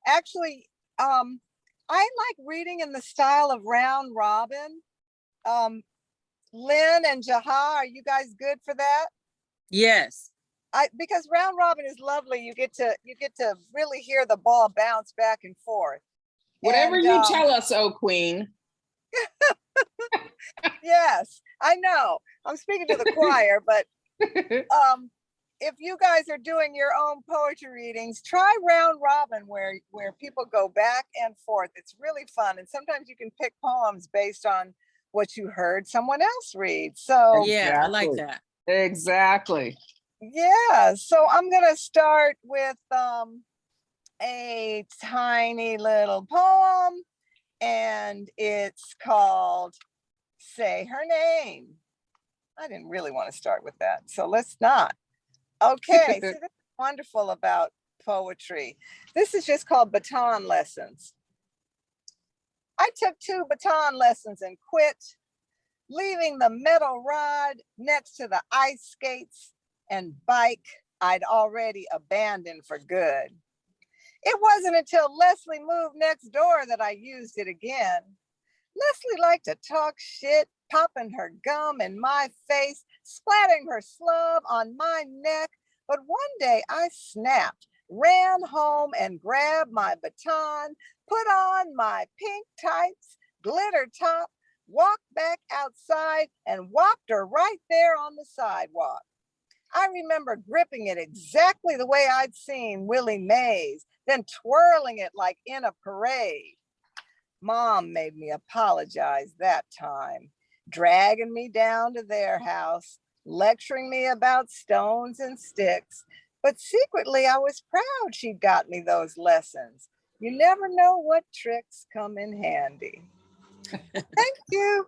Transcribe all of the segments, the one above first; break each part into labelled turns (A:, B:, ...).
A: Actually, I like reading in the style of round robin. Lynn and Jaha, are you guys good for that?
B: Yes.
A: Because round robin is lovely. You get to really hear the ball bounce back and forth.
C: Whatever you tell us, oh Queen.
A: Yes, I know. I'm speaking to the choir, but if you guys are doing your own poetry readings, try round robin where people go back and forth. It's really fun. And sometimes you can pick poems based on what you heard someone else read. So
B: yeah, I like that.
C: Exactly.
A: Yeah, so I'm gonna start with a tiny little poem, and it's called Say Her Name. I didn't really want to start with that, so let's not. Okay, so this is wonderful about poetry. This is just called Baton Lessons. I took 2 baton lessons and quit, leaving the metal rod next to the ice skates and bike I'd already abandoned for good. It wasn't until Leslie moved next door that I used it again. Leslie liked to talk shit, popping her gum in my face, splatting her slub on my neck. But one day I snapped, ran home and grabbed my baton, put on my pink tights, glitter top, walked back outside and whopped her right there on the sidewalk. I remember gripping it exactly the way I'd seen Willie Mays, then twirling it like in a parade. Mom made me apologize that time, dragging me down to their house, lecturing me about stones and sticks. But secretly, I was proud she'd got me those lessons. You never know what tricks come in handy. Thank you.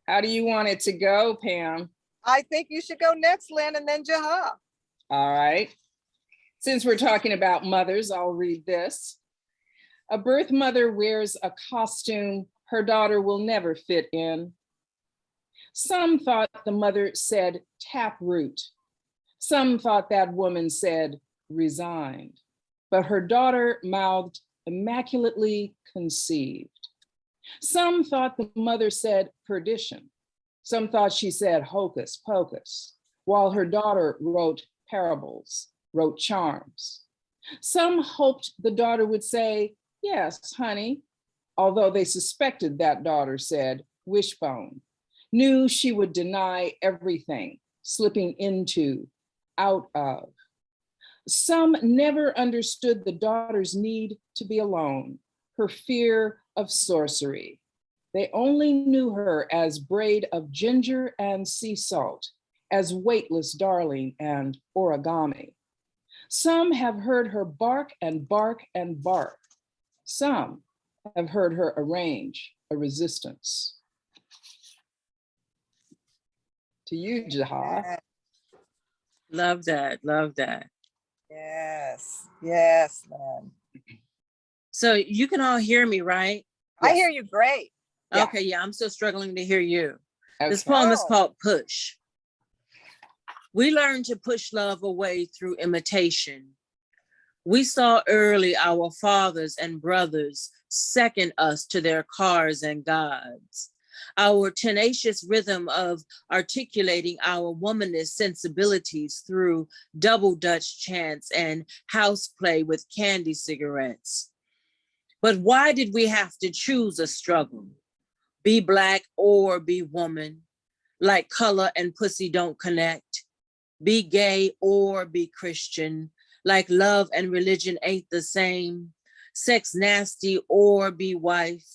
C: How do you want it to go, Pam?
A: I think you should go next, Lynn, and then Jaha.
C: All right. Since we're talking about mothers, I'll read this. A birth mother wears a costume her daughter will never fit in. Some thought the mother said taproot. Some thought that woman said resigned, but her daughter mouthed immaculately conceived. Some thought the mother said perdition. Some thought she said hocus pocus, while her daughter wrote parables, wrote charms. Some hoped the daughter would say, yes, honey, although they suspected that daughter said wishbone, knew she would deny everything, slipping into, out of. Some never understood the daughter's need to be alone, her fear of sorcery. They only knew her as braid of ginger and sea salt, as weightless darling and origami. Some have heard her bark and bark and bark. Some have heard her arrange a resistance. To you, Jaha.
B: Love that, love that.
A: Yes, yes, Lynn.
B: So you can all hear me, right?
A: I hear you great.
C: Yeah.
B: Okay, yeah, I'm still struggling to hear you.
C: Okay.
B: This poem is called Push. We learned to push love away through imitation. We saw early our fathers and brothers second us to their cars and gods. Our tenacious rhythm of articulating our womanist sensibilities through double Dutch chants and house play with candy cigarettes. But why did we have to choose a struggle? Be Black or be woman, like color and pussy don't connect. Be gay or be Christian, like love and religion ain't the same. Sex nasty or be wife,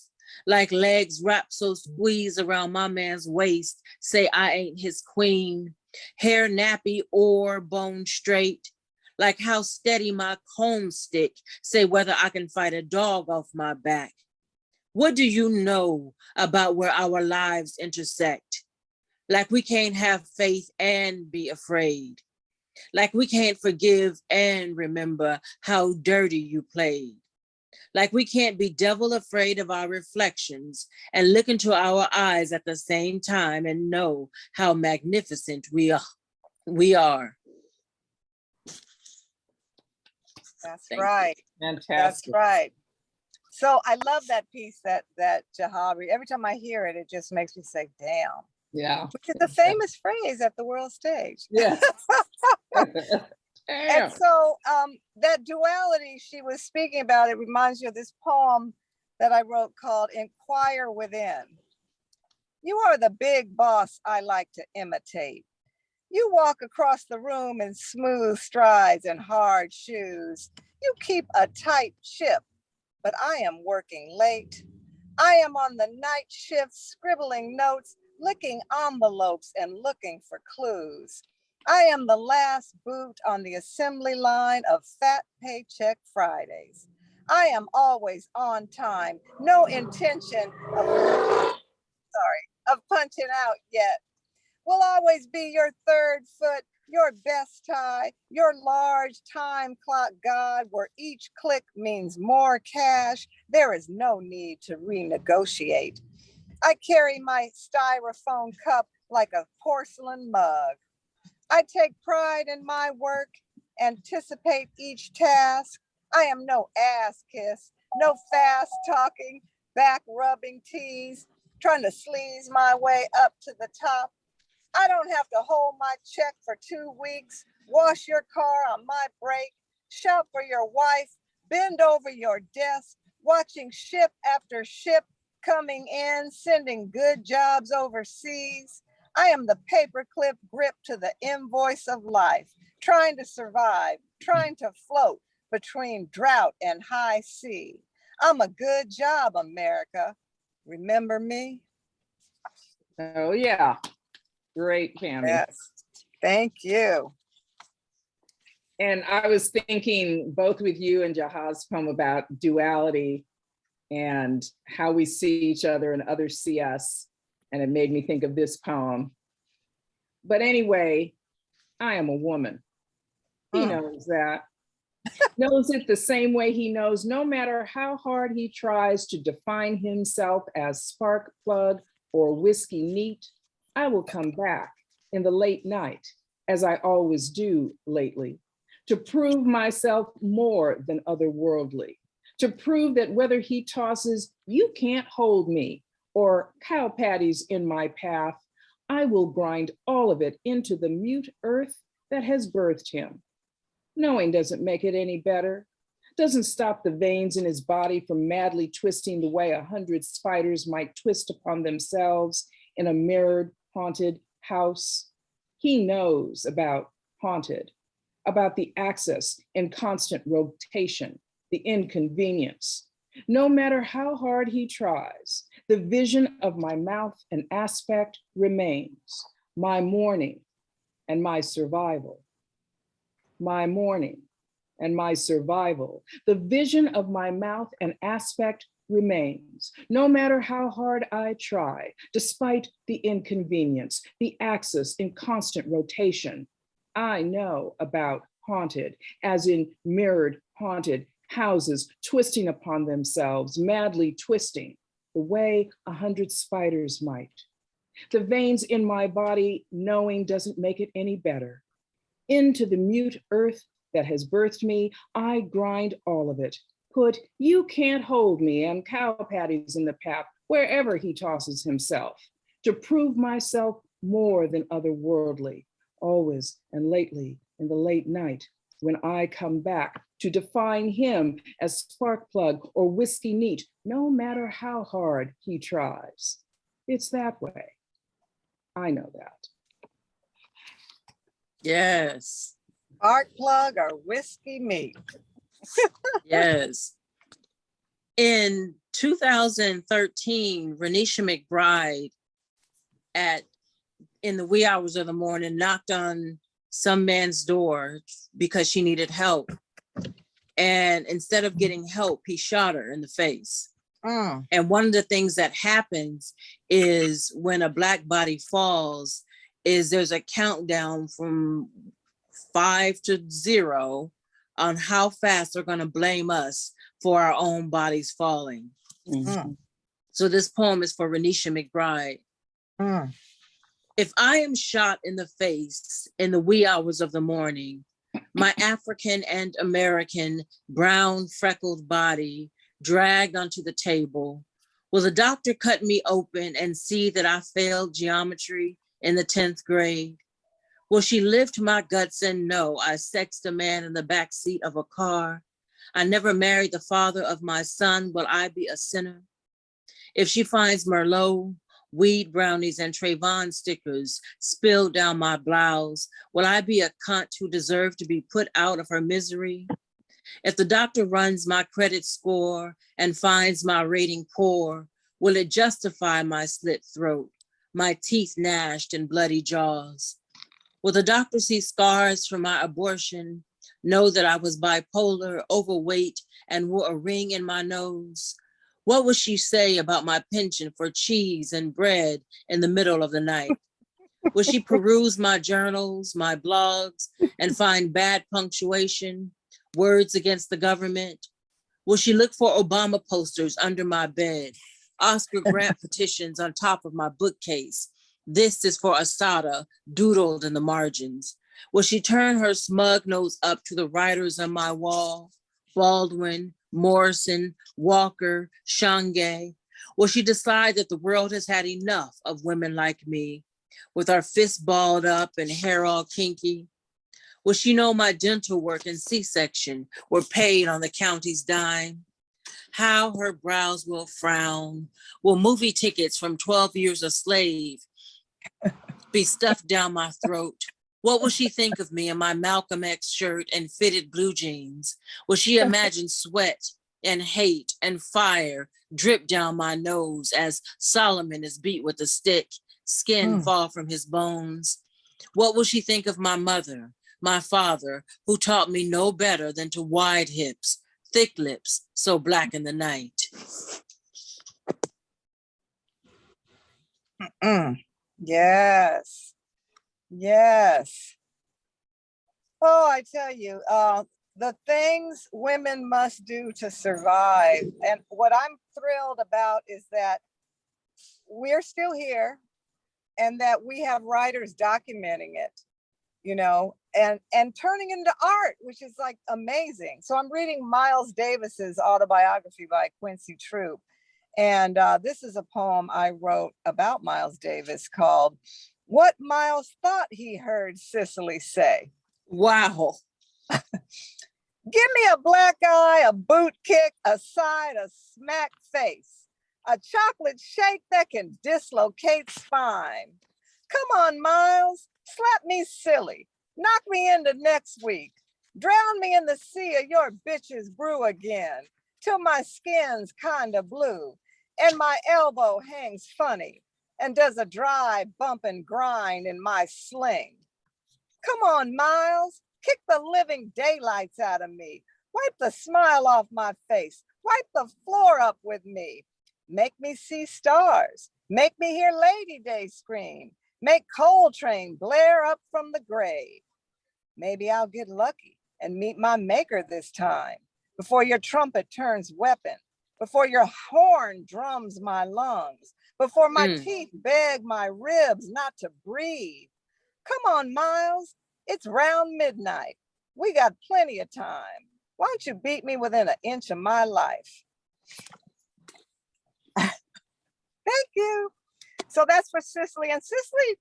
B: like legs wrapped so squeeze around my man's waist, say I ain't his queen. Hair nappy or bone straight, like how steady my comb stick, say whether I can fight a dog off my back. What do you know about where our lives intersect? Like we can't have faith and be afraid. Like we can't forgive and remember how dirty you played. Like we can't be devil afraid of our reflections and look into our eyes at the same time and know how magnificent we are. We are.
A: That's
B: Thank you.
A: right.
C: Fantastic.
A: That's right. So I love that piece that Jaha, every time I hear it, it just makes me say, damn.
C: Yeah.
A: Which is a famous phrase at the world stage.
C: Yes.
A: And so that duality she was speaking about, it reminds you of this poem that I wrote called Inquire Within. You are the big boss I like to imitate. You walk across the room in smooth strides and hard shoes. You keep a tight ship, but I am working late. I am on the night shift, scribbling notes, licking envelopes and looking for clues. I am the last boot on the assembly line of Fat Paycheck Fridays. I am always on time, no intention of punching out yet. Will always be your third foot, your best tie, your large time clock god, where each click means more cash. There is no need to renegotiate. I carry my styrofoam cup like a porcelain mug. I take pride in my work, anticipate each task. I am no ass kiss, no fast talking, back rubbing tease, trying to sleaze my way up to the top. I don't have to hold my check for 2 weeks, wash your car on my break, shop for your wife, bend over your desk, watching ship after ship coming in, sending good jobs overseas. I am the paperclip grip to the invoice of life, trying to survive, trying to float between drought and high sea. I'm a good job, America. Remember me?
C: Oh, yeah. Great, Pammy.
A: Yes. Thank you.
C: And I was thinking both with you and Jaha's poem about duality and how we see each other and others see us. And it made me think of this poem. But anyway, I am a woman. He knows that. Knows it the same way he knows no matter how hard he tries to define himself as spark plug or whiskey neat, I will come back in the late night, as I always do lately, to prove myself more than otherworldly, to prove that whether he tosses, you can't hold me, or cow patties in my path, I will grind all of it into the mute earth that has birthed him. Knowing doesn't make it any better, doesn't stop the veins in his body from madly twisting the way 100 spiders might twist upon themselves in a mirrored, haunted house. He knows about haunted, about the axis in constant rotation, the inconvenience. No matter how hard he tries, the vision of my mouth and aspect remains, my mourning and my survival. My mourning and my survival. The vision of my mouth and aspect remains, no matter how hard I try, despite the inconvenience, the axis in constant rotation. I know about haunted, as in mirrored haunted houses twisting upon themselves, madly twisting, the way 100 spiders might. The veins in my body, knowing doesn't make it any better. Into the mute earth that has birthed me, I grind all of it. Put you can't hold me and cow patties in the path wherever he tosses himself, to prove myself more than otherworldly, always and lately in the late night when I come back to define him as spark plug or whiskey neat, no matter how hard he tries. It's that way. I know that.
B: Yes.
A: Spark plug or whiskey meat.
B: Yes. In 2013, Renisha McBride in the wee hours of the morning knocked on some man's door because she needed help. And instead of getting help, he shot her in the face. And one of the things that happens is when a Black body falls, is there's a countdown from 5 to 0 on how fast they're going to blame us for our own bodies falling. So this poem is for Renisha McBride. If I am shot in the face in the wee hours of the morning, my African and American brown freckled body dragged onto the table, will the doctor cut me open and see that I failed geometry in the 10th grade? Will she lift my guts and know I sexed a man in the backseat of a car? I never married the father of my son. Will I be a sinner? If she finds Merlot, weed brownies, and Trayvon stickers spilled down my blouse, will I be a cunt who deserved to be put out of her misery? If the doctor runs my credit score and finds my rating poor, will it justify my slit throat, my teeth gnashed and bloody jaws? Will the doctor see scars from my abortion, know that I was bipolar, overweight, and wore a ring in my nose? What would she say about my penchant for cheese and bread in the middle of the night? Will she peruse my journals, my blogs, and find bad punctuation, words against the government? Will she look for Obama posters under my bed, Oscar Grant petitions on top of my bookcase? This is for Assata, doodled in the margins. Will she turn her smug nose up to the writers on my wall? Baldwin, Morrison, Walker, Shange? Will she decide that the world has had enough of women like me, with our fists balled up and hair all kinky? Will she know my dental work and C-section were paid on the county's dime? How her brows will frown. Will movie tickets from 12 Years a Slave be stuffed down my throat? What will she think of me in my Malcolm X shirt and fitted blue jeans? Will she imagine sweat and hate and fire drip down my nose as Solomon is beat with a stick, skin fall from his bones? What will she think of my mother, my father, who taught me no better than to wide hips, thick lips, so black in the night?
A: Yes. Yes. Oh, I tell you, the things women must do to survive. And what I'm thrilled about is that we're still here and that we have writers documenting it, you know, and turning into art, which is like amazing. So I'm reading Miles Davis's autobiography by Quincy Troop. And this is a poem I wrote about Miles Davis called What Miles Thought He Heard Cicely Say.
B: Wow.
A: Give me a black eye, a boot kick, a side, a smack face, a chocolate shake that can dislocate spine. Come on, Miles, slap me silly, knock me into next week, drown me in the sea of your bitch's brew again, till my skin's kinda blue, and my elbow hangs funny, and does a dry bump and grind in my sling. Come on, Miles, kick the living daylights out of me. Wipe the smile off my face. Wipe the floor up with me. Make me see stars. Make me hear Lady Day scream. Make Coltrane blare up from the grave. Maybe I'll get lucky and meet my maker this time, before your trumpet turns weapon, before your horn drums my lungs, before my teeth beg my ribs not to breathe. Come on, Miles, it's round midnight. We got plenty of time. Why don't you beat me within an inch of my life? Thank you. So that's for Cicely. And Cicely,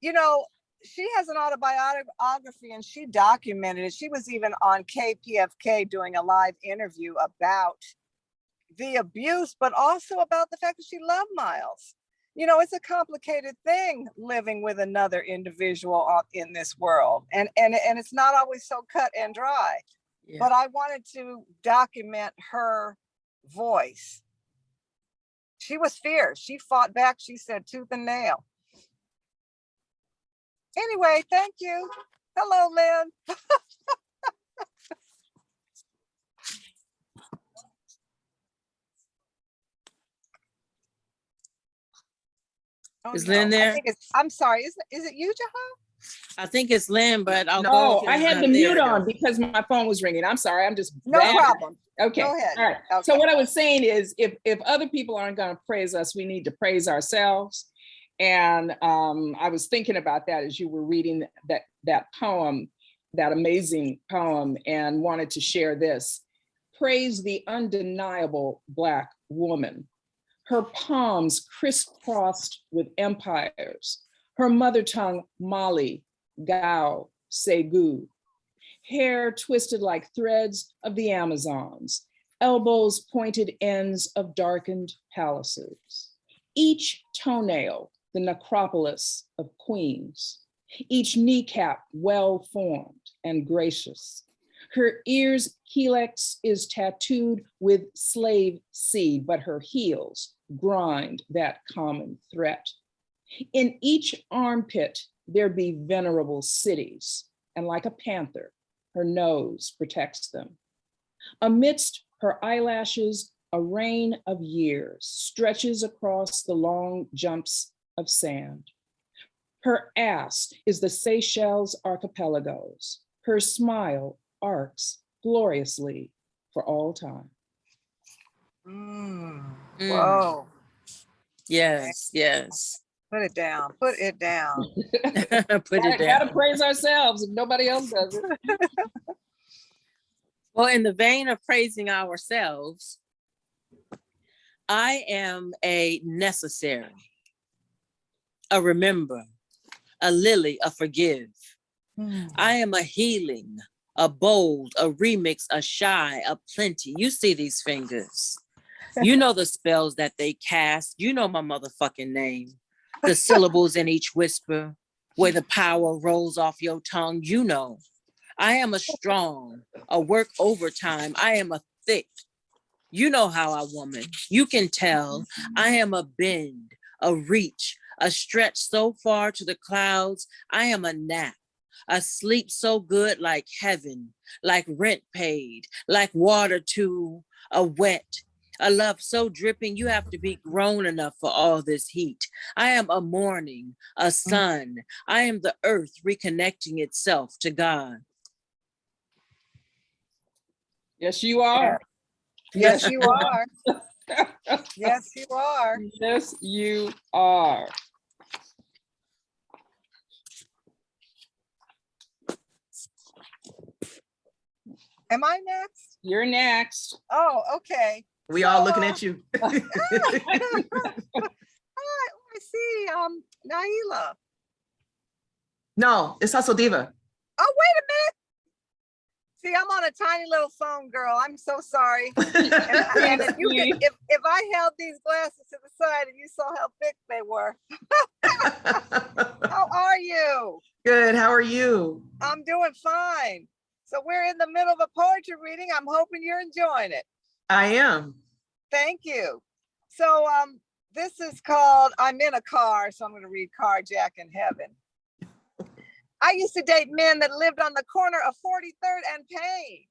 A: you know, she has an autobiography and she documented it. She was even on KPFK doing a live interview about the abuse, but also about the fact that she loved Miles. You know, it's a complicated thing living with another individual in this world. And it's not always so cut and dry. Yeah. But I wanted to document her voice. She was fierce. She fought back. She said tooth and nail. Anyway, thank you. Hello, Lynn.
B: Is Lynn there?
A: I'm sorry. Is it you, Jaha?
B: I think it's Lynn, but I'll
C: go.
B: No,
C: I had the mute on because my phone was ringing. I'm sorry. I'm just
A: no problem.
C: Okay.
A: Go ahead.
C: All right. Okay. So what I was saying is, if other people aren't going to praise us, we need to praise ourselves. And I was thinking about that as you were reading that poem, that amazing poem, and wanted to share this. Praise the undeniable Black woman. Her palms crisscrossed with empires. Her mother tongue, Mali, Gao, Segu. Hair twisted like threads of the Amazons. Elbows pointed ends of darkened palaces. Each toenail, the necropolis of queens. Each kneecap well-formed and gracious. Her ears' helix is tattooed with slave seed, but her heels grind that common threat. In each armpit, there be venerable cities, and like a panther, her nose protects them. Amidst her eyelashes, a rain of years stretches across the long jumps of sand. Her ass is the Seychelles archipelagos. Her smile arcs gloriously for all time.
A: Whoa.
B: Yes, yes.
A: Put it down. Put it down.
B: Put it
C: Gotta
B: down.
C: praise ourselves if nobody else does it.
B: Well, in the vein of praising ourselves, I am a necessary, a remember, a lily, a forgive. I am a healing, a bold, a remix, a shy, a plenty. You see these fingers. You know the spells that they cast. You know my motherfucking name. The syllables in each whisper, where the power rolls off your tongue. You know. I am a strong, a work overtime. I am a thick. You know how I woman. You can tell. I am a bend, a reach, a stretch so far to the clouds. I am a nap, a sleep so good like heaven, like rent paid, like water to a wet, a love so dripping you have to be grown enough for all this heat. I am a morning, a sun. I am the earth reconnecting itself to God.
C: Yes, you are.
A: Yes, you are. Yes, you are.
C: Yes, you are.
A: Am I next?
C: You're next.
A: Oh, okay.
D: We all looking at you.
A: I see. Naila.
D: No, it's Hustle Diva.
A: Oh, wait a minute. See, I'm on a tiny little phone, girl. I'm so sorry. And if you could, if I held these glasses to the side and you saw how thick they were. How are you?
D: Good. How are you?
A: I'm doing fine. So we're in the middle of a poetry reading. I'm hoping you're enjoying it.
D: I am.
A: Thank you. So this is called I'm in a Car, so I'm going to read Carjacking Heaven. I used to date men that lived on the corner of 43rd and Payne.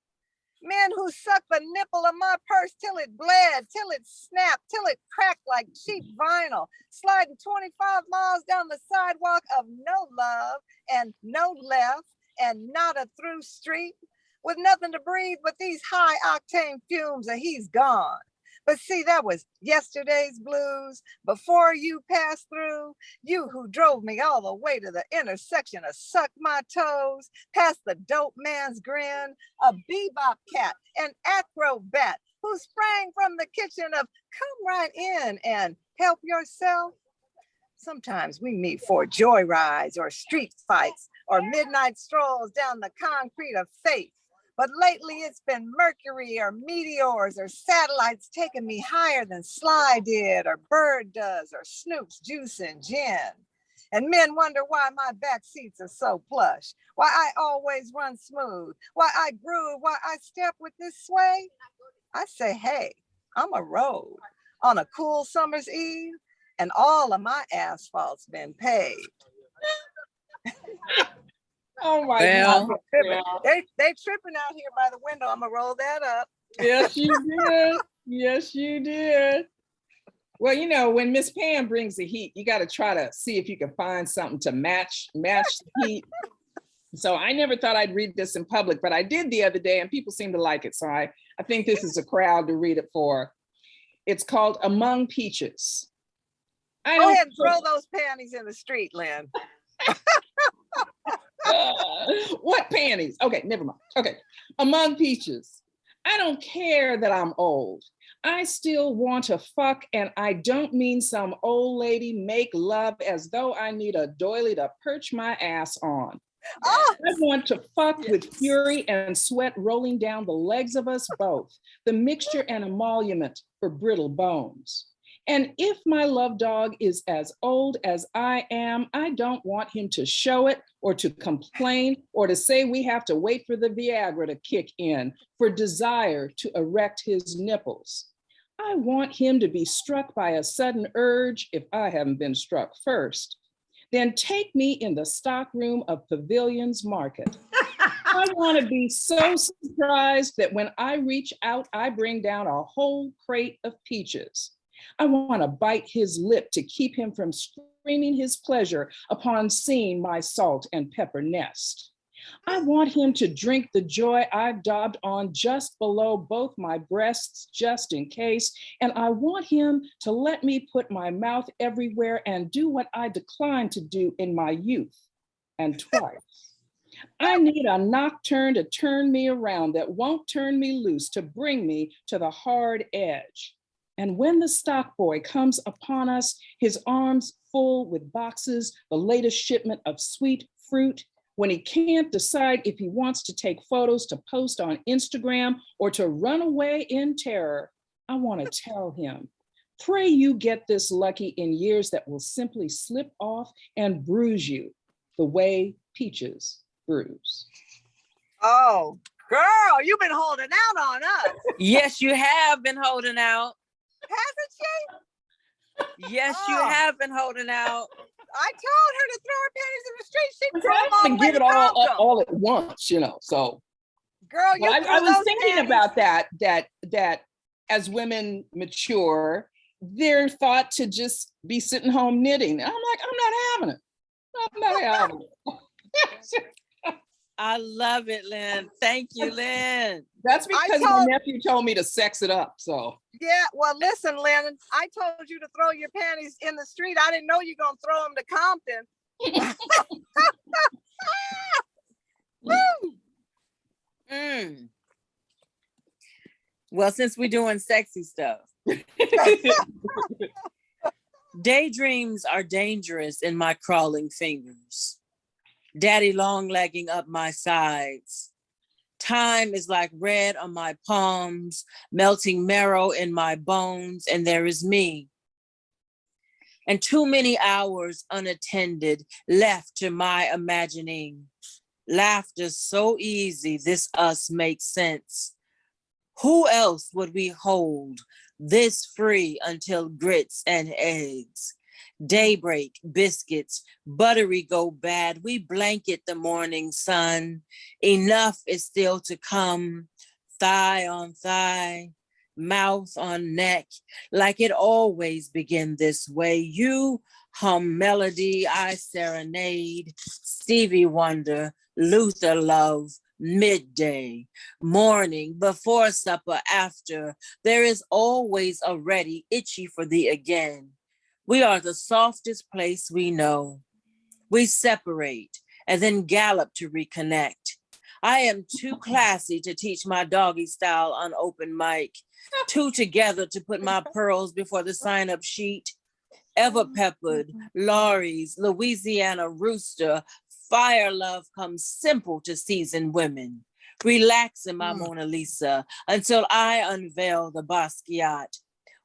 A: Men who sucked the nipple of my purse till it bled, till it snapped, till it cracked like cheap vinyl, sliding 25 miles down the sidewalk of no love and no left and not a through street, with nothing to breathe but these high octane fumes and he's gone. But see, that was yesterday's blues. Before you passed through, you who drove me all the way to the intersection of Suck My Toes, past the dope man's grin, a bebop cat, an acrobat who sprang from the kitchen of come right in and help yourself. Sometimes we meet for joyrides or street fights or midnight strolls down the concrete of faith. But lately it's been Mercury or meteors or satellites taking me higher than Sly did or Bird does or Snoop's juice and gin. And men wonder why my back seats are so plush, why I always run smooth, why I groove, why I step with this sway. I say, hey, I'm a road on a cool summer's eve and all of my asphalt's been paved.
C: Oh my
B: Well,
C: God.
A: They tripping out here by the window. I'm gonna roll that up.
C: Yes, you did. Yes, you did. Well, you know, when Miss Pam brings the heat, you got to try to see if you can find something to match the heat. So I never thought I'd read this in public, but I did the other day and people seem to like it. So I think this is a crowd to read it for. It's called Among Peaches. I
A: Go
C: don't.
A: ahead and throw those panties in the street, Lynn.
C: What panties? Okay, never mind. Okay, among peaches. I don't care that I'm old. I still want to fuck, and I don't mean some old lady make love as though I need a doily to perch my ass on.
A: Oh,
C: I want to fuck with
B: Yes.
C: fury and sweat rolling down the legs of us both, the mixture and emolument for brittle bones. And if my love dog is as old as I am, I don't want him to show it or to complain or to say we have to wait for the Viagra to kick in for desire to erect his nipples. I want him to be struck by a sudden urge if I haven't been struck first. Then take me in the stock room of Pavilion's Market. I want to be so surprised that when I reach out, I bring down a whole crate of peaches. I want to bite his lip to keep him from screaming his pleasure upon seeing my salt and pepper nest. I want him to drink the joy I've daubed on just below both my breasts, just in case. And I want him to let me put my mouth everywhere and do what I declined to do in my youth, and twice. I need a nocturne to turn me around that won't turn me loose, to bring me to the hard edge. And when the stock boy comes upon us, his arms full with boxes, the latest shipment of sweet fruit, when he can't decide if he wants to take photos to post on Instagram or to run away in terror, I want to tell him, pray you get this lucky in years that will simply slip off and bruise you the way peaches bruise.
A: oh, girl, you've been holding out on us,
B: Yes, you have been holding out.
A: hasn't she?
B: Yes, you
A: Oh.
B: have been holding out.
A: I told her to throw her panties in the street. She
C: I
A: threw them all
C: can
A: the way
C: give
A: to
C: it all
A: Compton.
C: all at once, you know. So
A: Girl, you
C: but
A: threw
C: I was
A: those
C: thinking
A: panties.
C: about that as women mature, they're thought to just be sitting home knitting. And I'm like, I'm not having it. I'm not having it.
B: I love it, Lynn. Thank you, Lynn.
C: That's
A: I
C: because my
A: told-
C: nephew told me to sex it up. So
A: Yeah, well, listen, Lynn, I told you to throw your panties in the street. I didn't know you were going to throw them to Compton.
B: Mm. Well, since we're doing sexy stuff, daydreams are dangerous in my crawling fingers. Daddy long-legging up my sides. Time is like red on my palms, melting marrow in my bones, and there is me. And too many hours unattended left to my imagining. Laughter so easy, this us makes sense. Who else would we hold this free until grits and eggs? Daybreak, biscuits, buttery go bad. We blanket the morning sun. Enough is still to come. Thigh on thigh, mouth on neck, like it always begin this way. You hum melody, I serenade. Stevie Wonder, Luther Love, midday, morning, before supper, after. There is always a ready, itchy for thee again. We are the softest place we know. We separate and then gallop to reconnect. I am too classy to teach my doggy style on open mic. Too together to put my pearls before the sign-up sheet. Ever peppered, Laurie's, Louisiana rooster, fire love comes simple to seasoned women. Relax in my Mona Lisa until I unveil the Basquiat.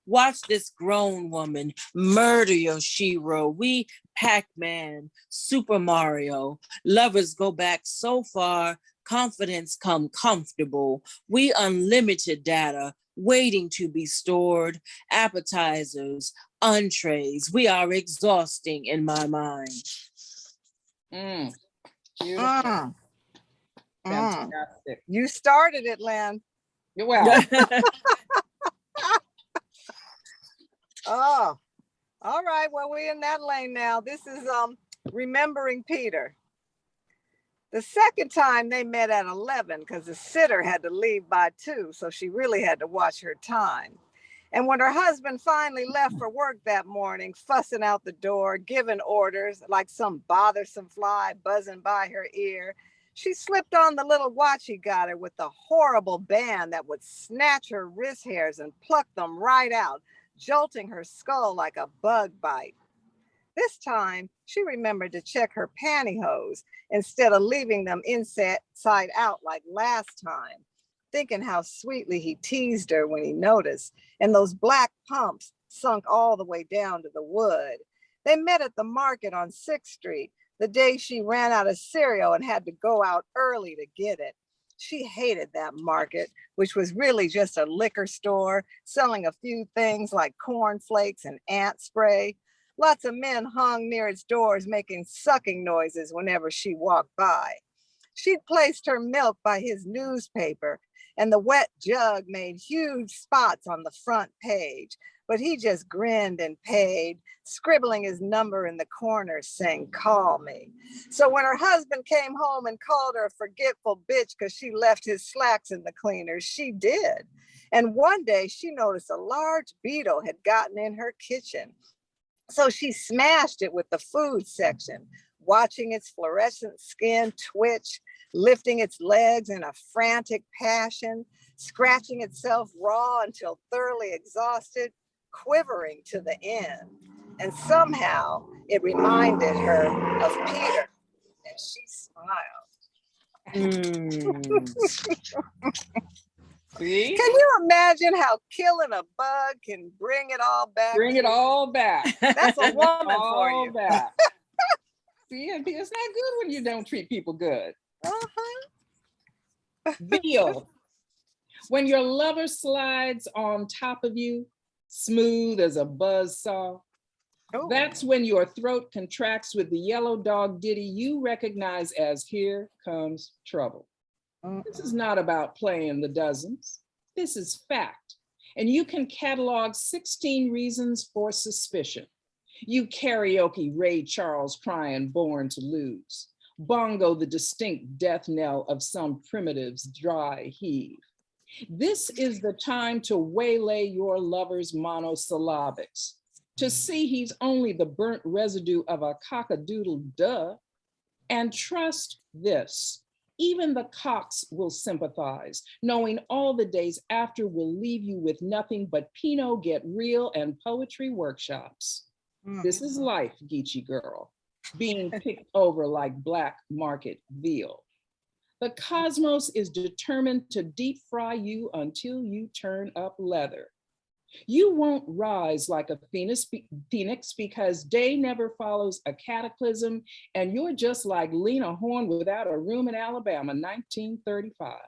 B: Watch this grown woman murder your Shiro. We Pac-Man, Super Mario. Lovers go back so far, confidence come comfortable. We unlimited data waiting to be stored. Appetizers, entrees. We are exhausting in my mind.
C: Beautiful.
A: Mm.
C: Fantastic.
A: You started it, Lynn.
C: Well,
A: Oh, all right. Well, we're in that lane now. This is Remembering Peter. The second time they met at 11 because the sitter had to leave by 2, so she really had to watch her time. And when her husband finally left for work that morning, fussing out the door, giving orders like some bothersome fly buzzing by her ear, she slipped on the little watch he got her with the horrible band that would snatch her wrist hairs and pluck them right out, jolting her skull like a bug bite. This time, she remembered to check her pantyhose instead of leaving them inside out like last time, thinking how sweetly he teased her when he noticed, and those black pumps sunk all the way down to the wood. They met at the market on 6th Street, the day she ran out of cereal and had to go out early to get it. She hated that market, which was really just a liquor store selling a few things like cornflakes and ant spray. Lots of men hung near its doors making sucking noises whenever she walked by. She'd placed her milk by his newspaper, and the wet jug made huge spots on the front page, but he just grinned and paid, scribbling his number in the corner saying, "Call me." So when her husband came home and called her a forgetful bitch because she left his slacks in the cleaners, she did. And one day she noticed a large beetle had gotten in her kitchen. So she smashed it with the food section, watching its fluorescent skin twitch, lifting its legs in a frantic passion, scratching itself raw until thoroughly exhausted, quivering to the end. And somehow it reminded her of Peter, and she smiled.
C: See?
A: Can you imagine how killing a bug can bring it all back?
C: Bring it all back.
A: That's a woman for
C: All
A: you.
C: back. See, it's not good when you don't treat people good. Veal. When your lover slides on top of you, smooth as a buzzsaw, that's when your throat contracts with the yellow dog ditty you recognize as "Here Comes Trouble." This is not about playing the dozens. This is fact. And you can catalog 16 reasons for suspicion. You karaoke Ray Charles crying "Born to Lose." Bongo the distinct death knell of some primitive's dry heave. This is the time to waylay your lover's monosyllabics, to see he's only the burnt residue of a cockadoodle duh. And trust this, even the cocks will sympathize, knowing all the days after will leave you with nothing but Pinot Get Real and poetry workshops. This is life, Geechee girl, being picked over like black market veal. The cosmos is determined to deep fry you until you turn up leather. You won't rise like a phoenix because day never follows a cataclysm, and you're just like Lena Horne without a room in Alabama, 1935.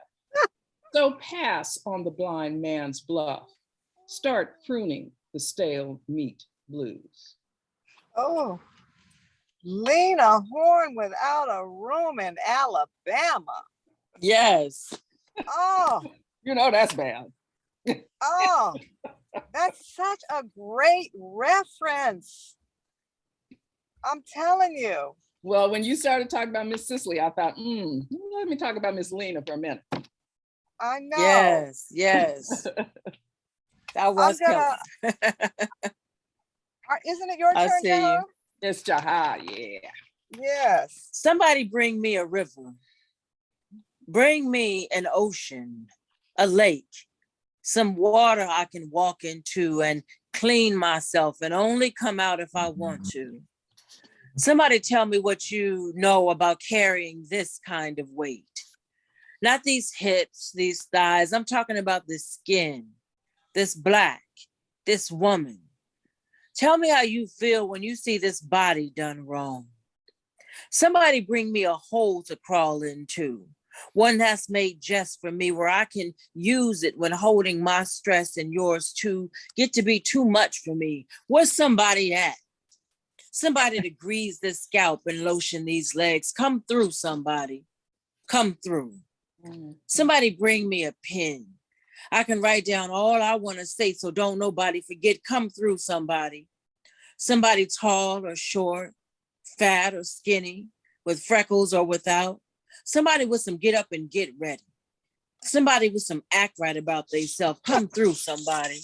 C: So pass on the blind man's bluff. Start pruning the stale meat blues.
A: Oh, Lena Horne without a room in Alabama.
B: Yes.
A: Oh,
C: You know that's bad.
A: oh, that's such a great reference. I'm telling you.
C: Well, when you started talking about Miss Cicely, I thought, let me talk about Miss Lena for a minute.
A: I know.
B: Yes, yes. That was
A: Isn't it your
B: I
A: turn,
B: see
A: Jaha?
B: you.
C: It's Jaha, yeah.
A: Yes.
B: Somebody bring me a river. Bring me an ocean, a lake, some water I can walk into and clean myself and only come out if I want to. Somebody tell me what you know about carrying this kind of weight. Not these hips, these thighs. I'm talking about this skin, this black, this woman. Tell me how you feel when you see this body done wrong. Somebody bring me a hole to crawl into, one that's made just for me, where I can use it when holding my stress and yours too get to be too much for me. Where's somebody at? Somebody to grease this scalp and lotion these legs. Come through, somebody. Come through. Somebody bring me a pen. I can write down all I want to say, so don't nobody forget. Come through, somebody. Somebody tall or short, fat or skinny, with freckles or without. Somebody with some get up and get ready. Somebody with some act right about themselves. Come through, somebody.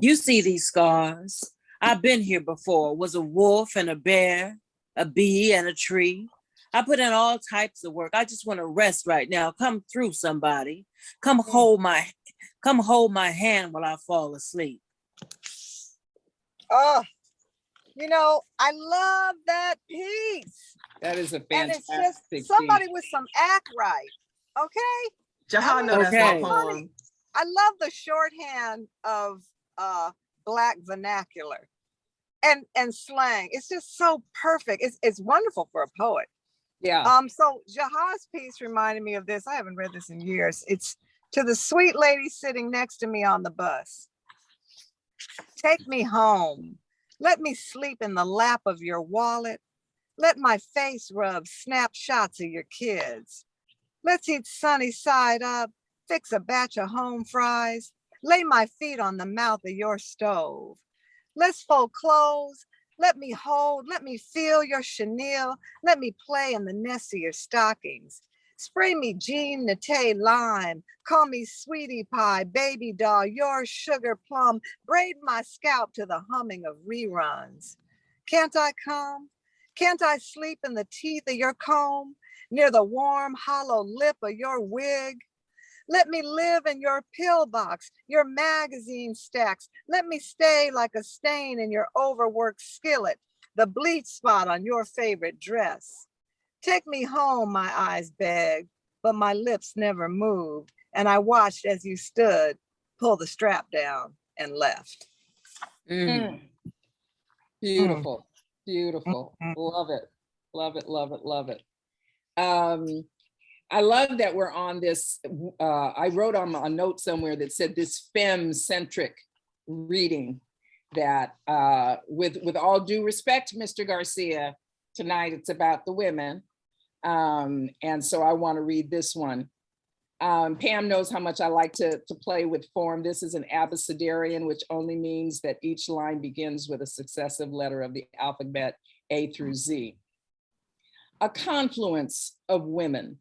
B: You see these scars. I've been here before, was a wolf and a bear, a bee and a tree. I put in all types of work. I just want to rest right now. Come through, somebody. Come hold my hand while I fall asleep.
A: Oh, I love that piece.
C: That is a
A: And it's
C: fantastic
A: just somebody
C: piece.
A: with some act right. Okay.
D: Jaha, know that's my
B: Okay.
D: poem.
A: I love the shorthand of Black vernacular and slang. It's just so perfect. It's wonderful for a poet.
C: Yeah.
A: So Jaha's piece reminded me of this. I haven't read this in years. It's to the sweet lady sitting next to me on the bus. Take me home. Let me sleep in the lap of your wallet. Let my face rub snapshots of your kids. Let's eat sunny side up, fix a batch of home fries, lay my feet on the mouth of your stove. Let's fold clothes. Let me hold, let me feel your chenille. Let me play in the nest of your stockings. Spray me Jean Nate lime. Call me sweetie pie, baby doll, your sugar plum. Braid my scalp to the humming of reruns. Can't I come? Can't I sleep in the teeth of your comb? Near the warm, hollow lip of your wig? Let me live in your pillbox, your magazine stacks. Let me stay like a stain in your overworked skillet, the bleach spot on your favorite dress. Take me home, my eyes begged, but my lips never moved. And I watched as you stood, pull the strap down and left.
C: Mm. Beautiful, beautiful. Love it, love it, love it, love it. I love that we're on this. I wrote on a note somewhere that said this femme-centric reading that with all due respect, Mr. Garcia, tonight it's about the women. And so I want to read this one. Pam knows how much I like to play with form. This is an abecedarian, which only means that each line begins with a successive letter of the alphabet A through Z. A confluence of women,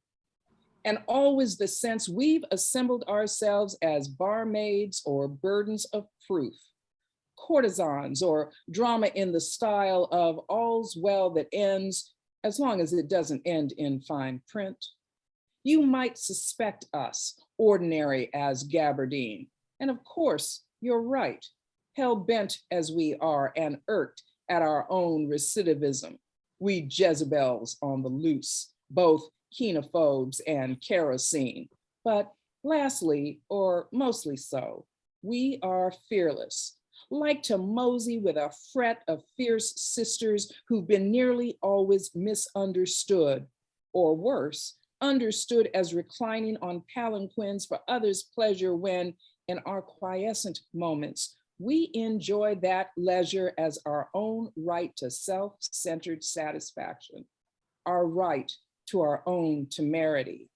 C: and always the sense we've assembled ourselves as barmaids or burdens of proof, courtesans or drama in the style of all's well that ends, as long as it doesn't end in fine print. You might suspect us ordinary as gabardine, and of course, you're right, hell-bent as we are and irked at our own recidivism. We Jezebels on the loose, both kenophobes and kerosene. But lastly, or mostly so, we are fearless, like to mosey with a fret of fierce sisters who've been nearly always misunderstood, or worse, understood as reclining on palanquins for others' pleasure when, in our quiescent moments, we enjoy that leisure as our own right to self-centered satisfaction, our right to our own temerity.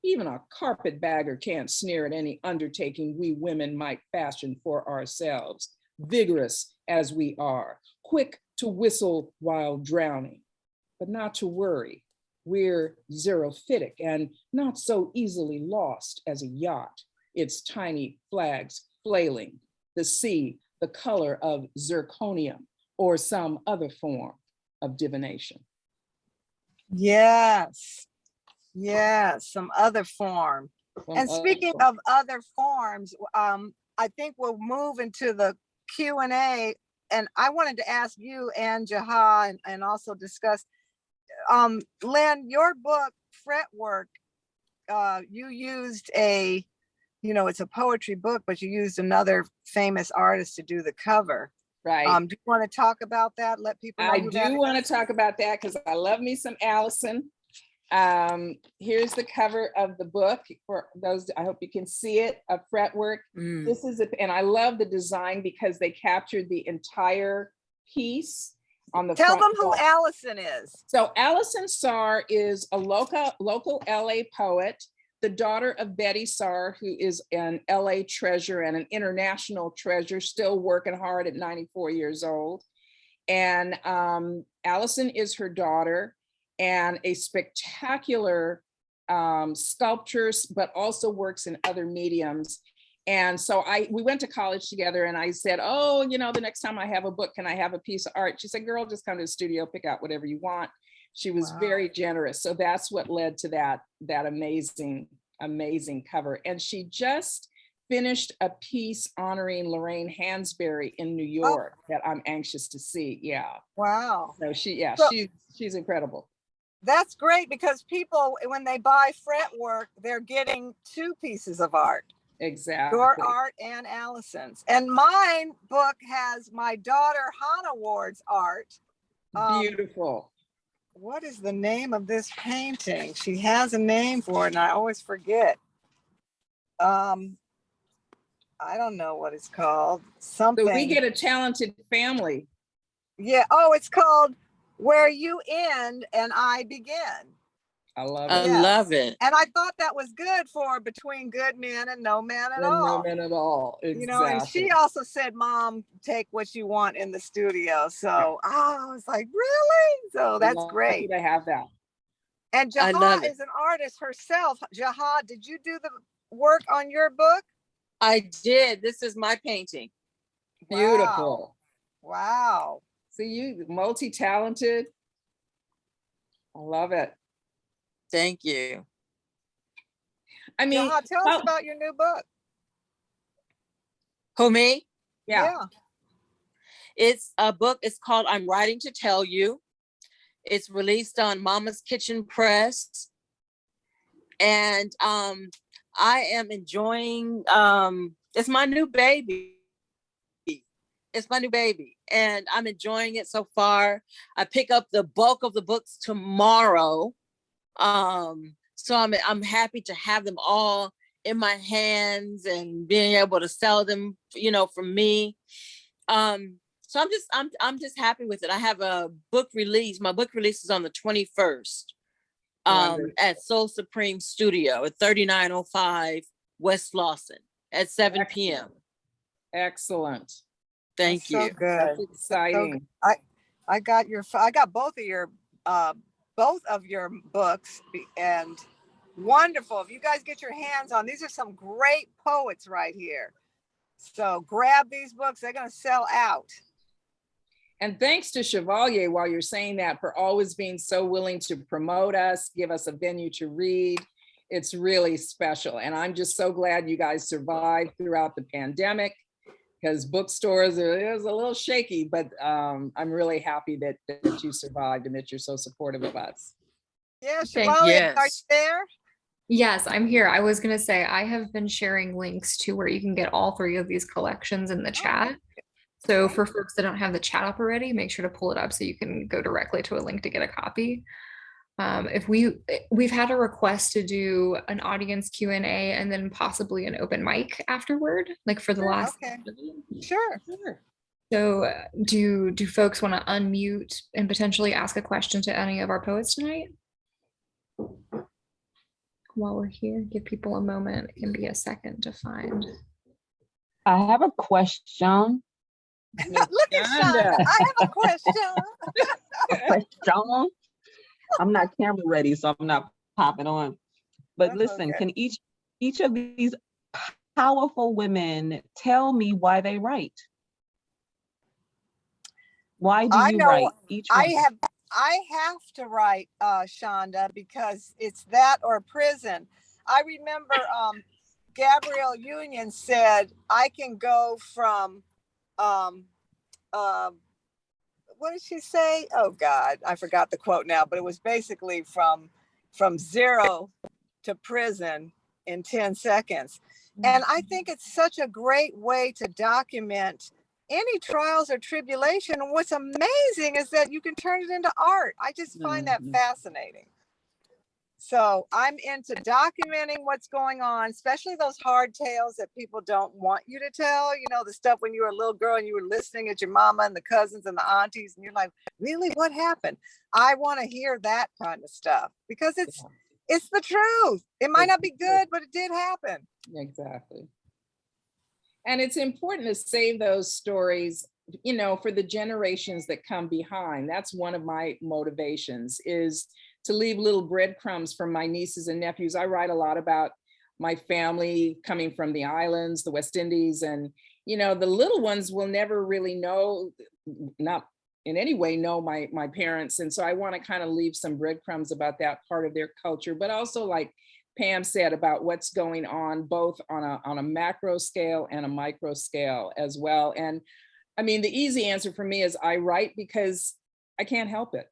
C: Even a carpetbagger can't sneer at any undertaking we women might fashion for ourselves, vigorous as we are, quick to whistle while drowning, but not to worry. We're xerophytic and not so easily lost as a yacht, its tiny flags flailing, the sea the color of zirconium or some other form of divination.
A: Yes, yes, some other form. And speaking of other forms, I think we'll move into the Q&A. And I wanted to ask you and Jaha and also discuss, Lynne, your book, Fretwork, you used it's a poetry book, but you used another famous artist to do the cover.
C: Right.
A: Do you want to talk about that? Let people know.
C: I do want to talk about that because I love me some Alison. Here's the cover of the book for those, I hope you can see it, of Fretwork. This is and I love the design because they captured the entire piece on the
A: Tell
C: front
A: them who Alison is.
C: So Alison Sarr is a local LA poet, the daughter of Betty Sarr, who is an LA treasure and an international treasure, still working hard at 94 years old. And Alison is her daughter and a spectacular sculptor, but also works in other mediums. And so we went to college together, and I said, oh, the next time I have a book, can I have a piece of art? She said, girl, just come to the studio, pick out whatever you want. She was very generous. So that's what led to that amazing, amazing cover. And she just finished a piece honoring Lorraine Hansberry in New York that I'm anxious to see. Yeah.
A: Wow.
C: So she's incredible.
A: That's great, because people, when they buy fretwork, they're getting two pieces of art.
C: Exactly.
A: Your art and Alison's. And mine book has my daughter Hannah Ward's art.
C: Beautiful.
A: What is the name of this painting? She has a name for it and I always forget. I don't know what it's called. Something.
C: So we get a talented family.
A: Yeah. Oh, it's called Where You End and I Begin.
C: I love it.
B: I love it.
A: And I thought that was good for Between Good Men and No Man at All.
C: No man at all. Exactly.
A: And she also said, Mom, take what you want in the studio. So I was like, really? So that's great
C: to have that.
A: And Jaha is an artist herself. Jaha, did you do the work on your book?
B: I did. This is my painting.
C: Beautiful.
A: Wow.
C: See, you multi-talented. I love it.
B: Thank you.
A: I mean, Jaha, tell us about your new book.
B: Who, me?
C: Yeah.
B: It's a book. It's called I'm Writing to Tell You. It's released on Mama's Kitchen Press. And I am enjoying, it's my new baby. It's my new baby. And I'm enjoying it so far. I pick up the bulk of the books tomorrow. So I'm happy to have them all in my hands and being able to sell them, from me. So I'm just happy with it. I have a book release. My book release is on the 21st at Soul Supreme Studio at 3905 West Lawson at 7 p.m.
C: Excellent.
B: Thank you.
A: So good.
C: That's exciting.
A: So I got both of your books, and wonderful. If you guys get your hands on, these are some great poets right here. So grab these books. They're going to sell out.
C: And thanks to Chevalier, while you're saying that, for always being so willing to promote us, give us a venue to read. It's really special. And I'm just so glad you guys survived throughout the pandemic, because bookstores, it was a little shaky, but I'm really happy that you survived and that you're so supportive of us.
A: Yeah, Chevalier, are you there?
E: Yes, I'm here. I was going to say, I have been sharing links to where you can get all three of these collections in the chat. So for folks that don't have the chat up already, make sure to pull it up so you can go directly to a link to get a copy. If we've had a request to do an audience Q&A and then possibly an open mic afterward, like for the last.
A: Okay. Sure.
E: So do folks want to unmute and potentially ask a question to any of our poets tonight? While we're here, give people a moment. It can be a second to find.
F: I have a question.
A: Look at Shonda. I have a question.
F: I'm not camera ready, so I'm not popping on. But
A: That's
F: listen,
A: okay.
F: can each of these powerful women tell me why they write? Why do you write? Each one.
A: I have to write, Shonda, because it's that or prison. I remember Gabrielle Union said, I can go from, what did she say? Oh God, I forgot the quote now, but it was basically from zero to prison in 10 seconds. And I think it's such a great way to document any trials or tribulation. And what's amazing is that you can turn it into art. I just find that fascinating. So I'm into documenting what's going on, especially those hard tales that people don't want you to tell, the stuff when you were a little girl and you were listening at your mama and the cousins and the aunties and you're like, really, what happened? I want to hear that kind of stuff because it's the truth. It might not be good, but it did happen.
C: Exactly. And it's important to save those stories, for the generations that come behind. That's one of my motivations, is to leave little breadcrumbs for my nieces and nephews. I write a lot about my family coming from the islands, the West Indies, and, you know, the little ones will never really know, not in any way know my parents. And so I want to kind of leave some breadcrumbs about that part of their culture, but also, like Pam said, about what's going on both on a macro scale and a micro scale as well. And I mean, the easy answer for me is I write because I can't help it.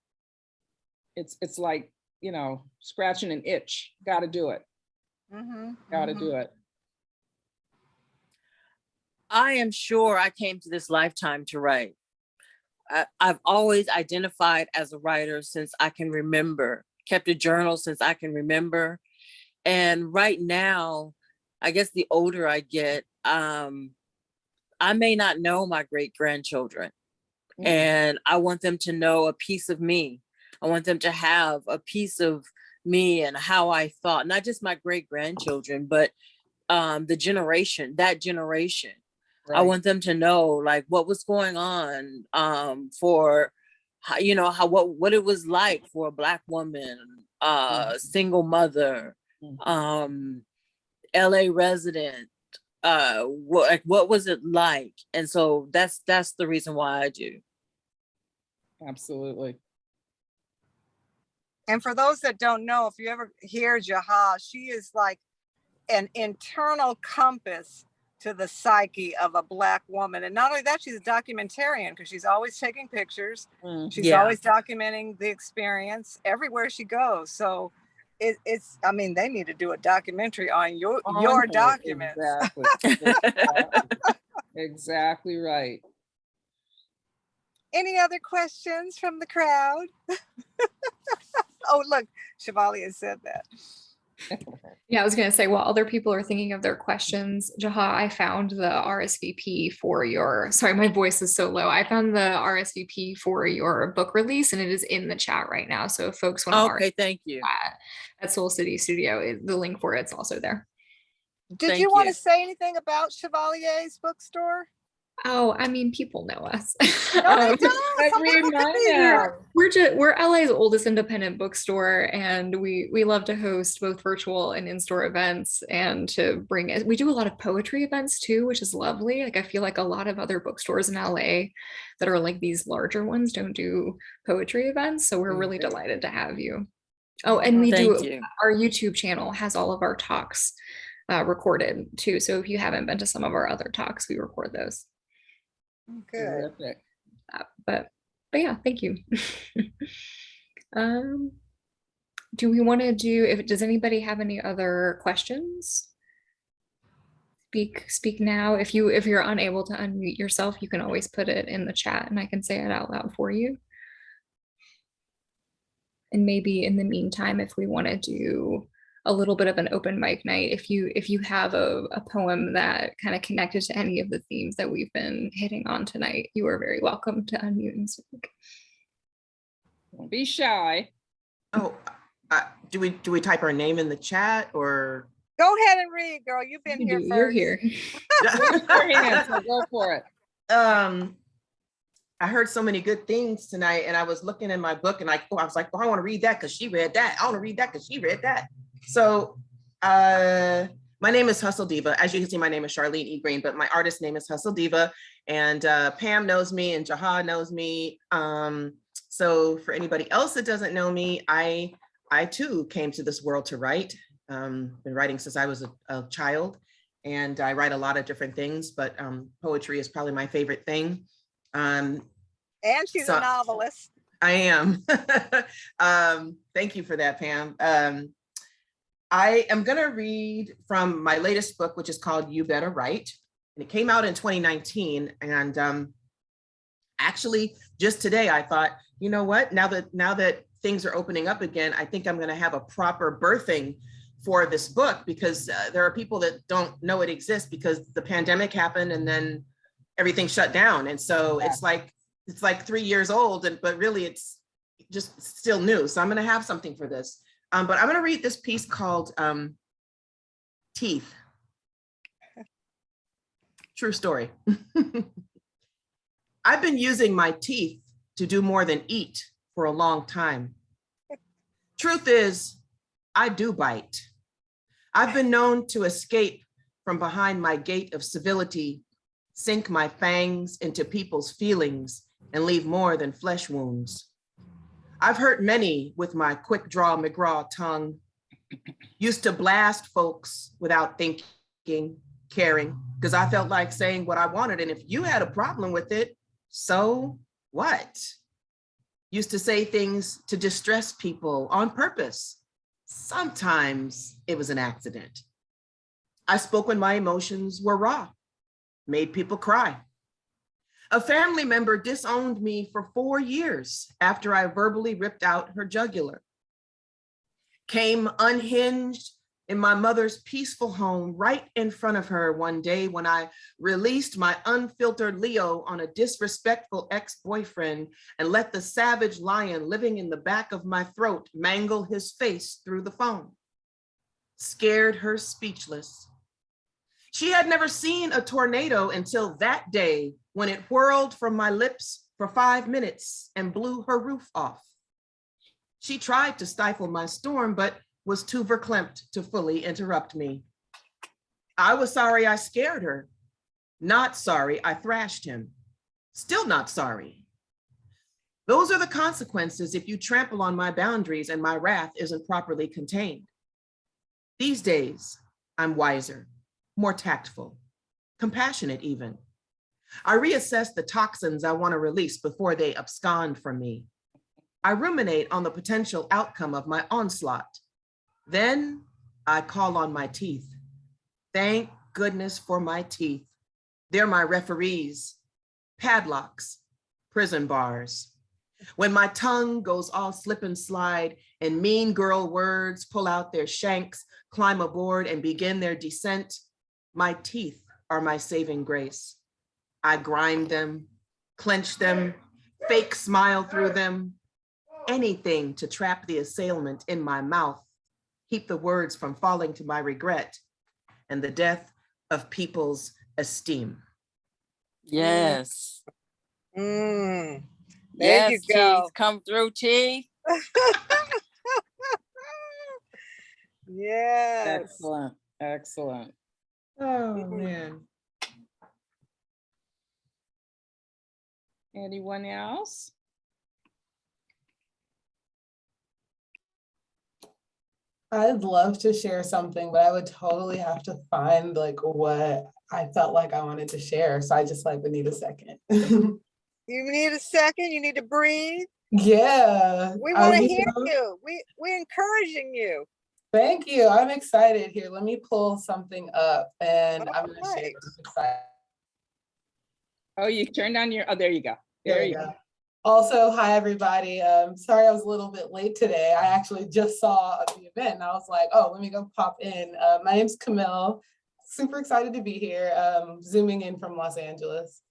C: It's like, you know, scratching an itch. Got to do it. Got to do it.
B: I am sure I came to this lifetime to write. I've always identified as a writer since I can remember, kept a journal since I can remember. And right now, I guess the older I get, I may not know my great-grandchildren. And I want them to know a piece of me. I want them to have a piece of me and how I thought, not just my great-grandchildren, but that generation. Right. I want them to know, like, what was going on for, you know, what it was like for a Black woman, single mother, LA resident, what was it like? And so that's the reason why I do.
C: Absolutely.
A: And for those that don't know, if you ever hear Jaha, she is like an internal compass to the psyche of a Black woman. And not only that, she's a documentarian because she's always taking pictures. She's always documenting the experience everywhere she goes. So it's, I mean, they need to do a documentary on your documents.
C: Exactly. Exactly right.
A: Any other questions from the crowd? Oh, look, Chevalier said that.
E: Yeah, I was going to say, while other people are thinking of their questions, Jaha, I found the RSVP for your, sorry, my voice is so low. I found the RSVP for your book release, and it is in the chat right now. So if folks want to
B: okay, thank you.
E: At Soul City Studio, the link for it's also there.
A: Did you want to say anything about Chevalier's bookstore?
E: Oh, I mean, people know us.
A: No, they don't.
E: We're LA's oldest independent bookstore, and we love to host both virtual and in-store events, and to bring it. We do a lot of poetry events too, which is lovely. Like, I feel like a lot of other bookstores in LA that are like these larger ones don't do poetry events, so we're really delighted to have you. Oh, and our YouTube channel has all of our talks recorded too. So if you haven't been to some of our other talks, we record those.
A: Good.
E: But yeah, thank you. Do we want to does anybody have any other questions? Speak now. If you're unable to unmute yourself, you can always put it in the chat and I can say it out loud for you. And maybe in the meantime, if we want to do a little bit of an open mic night, if you have a poem that kind of connected to any of the themes that we've been hitting on tonight, you are very welcome to unmute and speak.
C: Don't be shy.
D: Oh, do we type our name in the chat, or?
A: Go ahead and read, girl. You've been here first.
E: You're here.
C: So go for it.
D: I heard so many good things tonight, and I was looking in my book, and I was like, oh, I want to read that because she read that. I want to read that because she read that. So my name is Hustle Diva. As you can see, my name is Charlene E. Green, but my artist name is Hustle Diva. And Pam knows me and Jaha knows me. So for anybody else that doesn't know me, I too came to this world to write. Been writing since I was a child, and I write a lot of different things, but poetry is probably my favorite thing.
A: And she's a novelist.
D: I am. Thank you for that, Pam. I am going to read from my latest book, which is called You Better Write. And it came out in 2019. And actually, just today, I thought, you know what, now that things are opening up again, I think I'm going to have a proper birthing for this book, because there are people that don't know it exists because the pandemic happened and then everything shut down. And so it's like 3 years old, but really it's just still new. So I'm going to have something for this. But I'm going to read this piece called Teeth. True story. I've been using my teeth to do more than eat for a long time. Truth is, I do bite. I've been known to escape from behind my gate of civility, sink my fangs into people's feelings, and leave more than flesh wounds. I've hurt many with my quick draw McGraw tongue, used to blast folks without thinking, caring, because I felt like saying what I wanted. And if you had a problem with it, so what? Used to say things to distress people on purpose. Sometimes it was an accident. I spoke when my emotions were raw, made people cry. A family member disowned me for 4 years after I verbally ripped out her jugular. Came unhinged in my mother's peaceful home right in front of her one day when I released my unfiltered Leo on a disrespectful ex-boyfriend and let the savage lion living in the back of my throat mangle his face through the phone. Scared her speechless. She had never seen a tornado until that day when it whirled from my lips for 5 minutes and blew her roof off. She tried to stifle my storm, but was too verklempt to fully interrupt me. I was sorry I scared her. Not sorry I thrashed him. Still not sorry. Those are the consequences if you trample on my boundaries and my wrath isn't properly contained. These days, I'm wiser, more tactful, compassionate even. I reassess the toxins I want to release before they abscond from me. I ruminate on the potential outcome of my onslaught. Then I call on my teeth. Thank goodness for my teeth. They're my referees, padlocks, prison bars. When my tongue goes all slip and slide and mean girl words pull out their shanks, climb aboard and begin their descent, my teeth are my saving grace. I grind them, clench them, fake smile through them, anything to trap the assailant in my mouth, keep the words from falling to my regret and the death of people's esteem.
G: Yes.
A: There
G: Yes,
A: you go.
G: Chief. Come through, Chief.
A: Yes.
C: Excellent, excellent.
D: Oh, man.
C: Anyone else?
H: I'd love to share something, but I would totally have to find like what I felt like I wanted to share. So I just like would need a second.
A: You need a second. You need to breathe.
H: Yeah.
A: We
H: I
A: want to
H: was
A: hear
H: just-
A: you. We're encouraging you.
H: Thank you. I'm excited here. Let me pull something up and I'm gonna share.
A: Alright.
H: I'm excited.
C: Oh, you turned on your, oh, there you go. There you go.
H: Also, hi, everybody. Sorry I was a little bit late today. I actually just saw the event and I was like, oh, let me go pop in. My name's Camille. Super excited to be here. Zooming in from Los Angeles.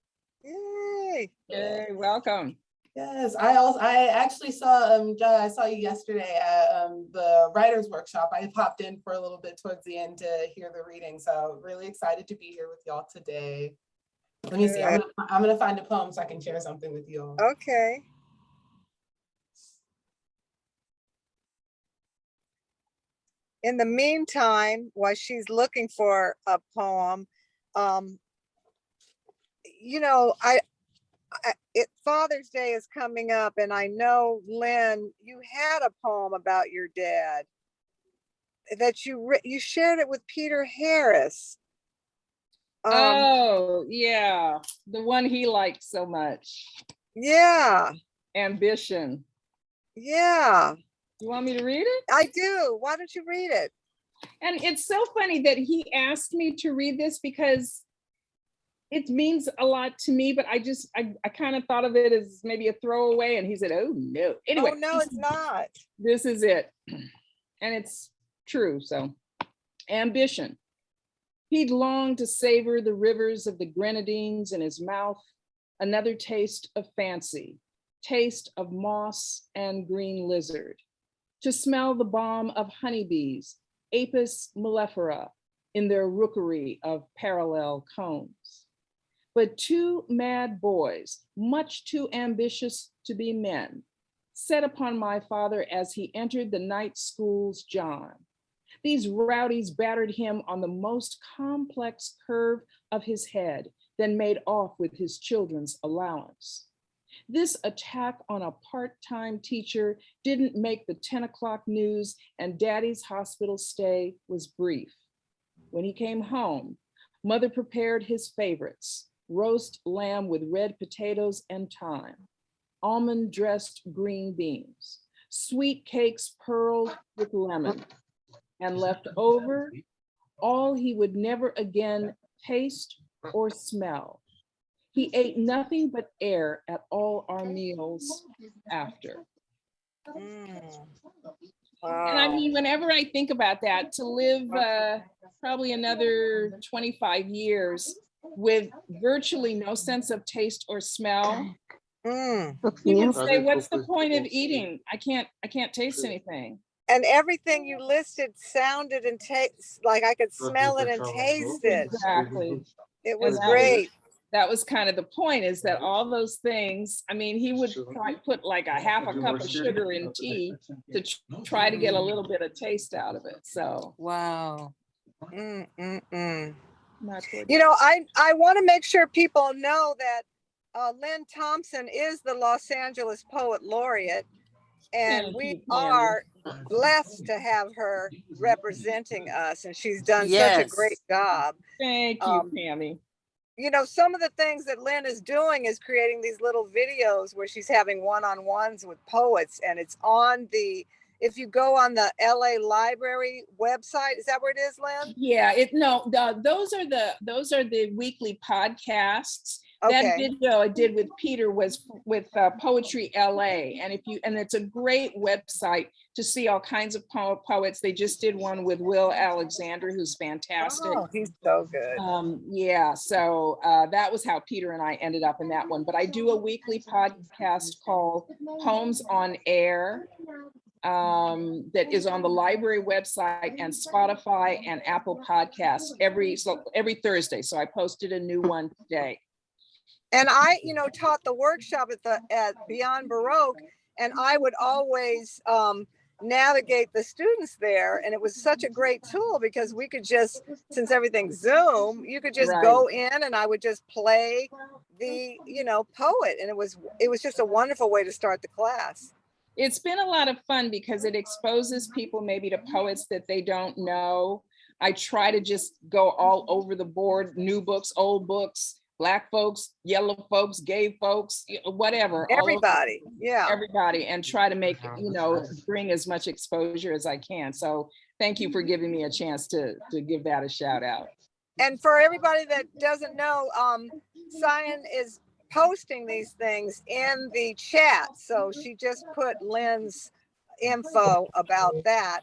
A: Yay.
C: Yay, welcome.
H: Yes, I actually saw Jaha, I saw you yesterday at the writers workshop. I popped in for a little bit towards the end to hear the reading. So really excited to be here with y'all today. Let me see. I'm gonna find a poem so I can share something with you all.
A: Okay. In the meantime, while she's looking for a poem, you know, Father's Day is coming up, and I know, Lynne, you had a poem about your dad that you shared it with Peter Harris.
C: Oh, yeah, the one he liked so much.
A: Yeah.
C: Ambition.
A: Yeah.
C: You want me to read it?
A: I do. Why don't you read it?
C: And it's so funny that he asked me to read this because it means a lot to me, but I kind of thought of it as maybe a throwaway, and he said, oh no. Anyway.
A: Oh, no, it's not.
C: This is it. And it's true, so. Ambition. He'd longed to savor the rivers of the grenadines in his mouth, another taste of fancy, taste of moss and green lizard, to smell the balm of honeybees, Apis mellifera, in their rookery of parallel cones. But two mad boys, much too ambitious to be men, set upon my father as he entered the night school's John. These rowdies battered him on the most complex curve of his head, then made off with his children's allowance. This attack on a part-time teacher didn't make the 10 o'clock news, and Daddy's hospital stay was brief. When he came home, Mother prepared his favorites: roast lamb with red potatoes and thyme, almond dressed green beans, sweet cakes pearled with lemon, and left over all he would never again taste or smell. He ate nothing but air at all our meals after.
A: Mm.
C: And I
A: Wow.
C: mean, whenever I think about that, to live probably another 25 years with virtually no sense of taste or smell,
A: Mm.
C: you would say, what's the point of eating? I can't taste anything.
A: And everything you listed sounded and tastes like I could smell it and taste it.
C: Exactly.
A: It was
C: And
A: great.
C: that was kind of the point, is that all those things, I mean, he would put like a half a cup of sugar in tea to try to get a little bit of taste out of it. So,
G: Wow.
A: Mm, mm, mm.
C: not good.
A: You know, I want to make sure people know that Lynne Thompson is the Los Angeles Poet Laureate, and
C: Thank
A: we
C: you, Pam.
A: are blessed to have her representing us, and she's done such a
G: Yes.
A: great job.
C: Thank you, Pammy.
A: You know, some of the things that Lynne is doing is creating these little videos where she's having one-on-ones with poets, and it's on the, if you go on the LA Library website, is that where it is, Lynne?
C: Yeah, those are the weekly podcasts. That
A: Okay.
C: video I did with Peter was with Poetry LA, and it's a great website to see all kinds of poets. They just did one with Will Alexander, who's fantastic.
A: Oh, he's so good.
C: Yeah, so that was how Peter and I ended up in that one. But I do a weekly podcast called Poems on Air, that is on the library website and Spotify and Apple Podcasts every Thursday. So I posted a new one today.
A: And I, you know, taught the workshop at Beyond Baroque, and I would always navigate the students there, and it was such a great tool because we could just, since everything's Zoom, you could just go in and I would just play the, you know, poet, and it was just a wonderful way to start the class.
C: It's been a lot of fun because it exposes people maybe to poets that they don't know. I try to just go all over the board: new books, old books, Black folks, yellow folks, gay folks, whatever.
A: Everybody, yeah.
C: Everybody, and try to make, you know, bring as much exposure as I can. So thank you for giving me a chance to give that a shout out.
A: And for everybody that doesn't know, Cyan is posting these things in the chat. So she just put Lynn's info about that,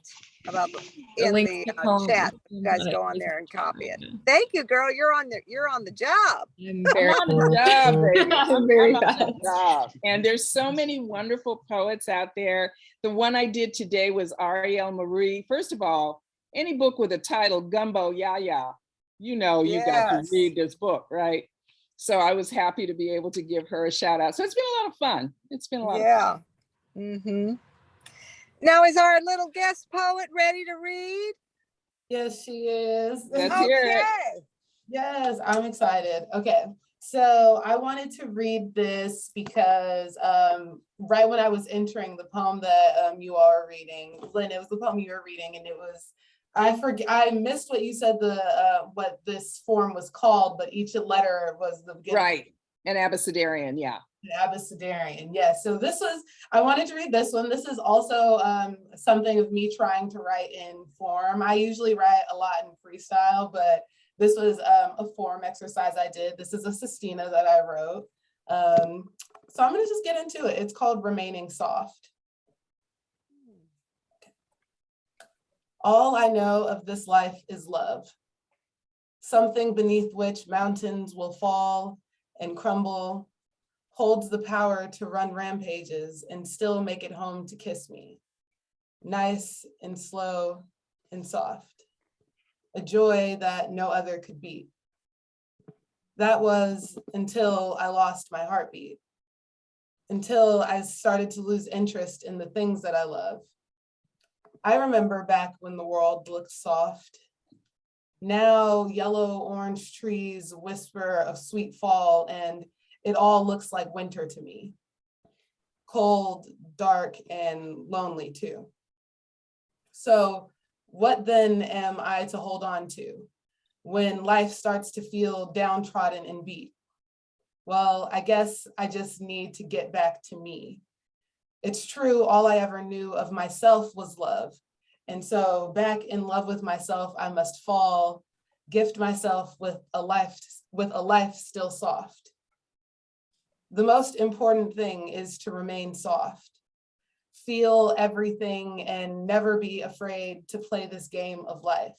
A: in the chat. You guys go on there and copy it. Thank you, girl. You're on the job.
C: I'm on the job, baby.
E: I'm very
C: on
E: fast.
C: the job. And there's so many wonderful poets out there. The one I did today was Ariel Marie. First of all, any book with a title, Gumbo Yaya, you know, you got to read this book, right? So I was happy to be able to give her a shout out. So it's been a lot of fun. It's been a lot of fun.
A: Mm-hmm. Now, is our little guest poet ready to read?
H: Yes, she is.
C: Let's hear it.
H: Yes, I'm excited. Okay, so I wanted to read this because right when I was entering the poem that you all are reading, Lynn, it was the poem you were reading, and it was, I missed what you said, what this form was called, but each letter was the beginning.
C: Right, an abecedarian, yeah.
H: Abecedarian, yes. So I wanted to read this one. This is also something of me trying to write in form. I usually write a lot in freestyle, but this was a form exercise I did. This is a sestina that I wrote. So I'm gonna just get into it. It's called Remaining Soft. All I know of this life is love, something beneath which mountains will fall and crumble, holds the power to run rampages and still make it home to kiss me. Nice and slow and soft. A joy that no other could beat. That was until I lost my heartbeat. Until I started to lose interest in the things that I love. I remember back when the world looked soft. Now yellow orange trees whisper of sweet fall, and it all looks like winter to me. Cold, dark, and lonely too. So what then am I to hold on to when life starts to feel downtrodden and beat? Well, I guess I just need to get back to me. It's true, all I ever knew of myself was love. And so back in love with myself, I must fall, gift myself with a life still soft. The most important thing is to remain soft. Feel everything and never be afraid to play this game of life.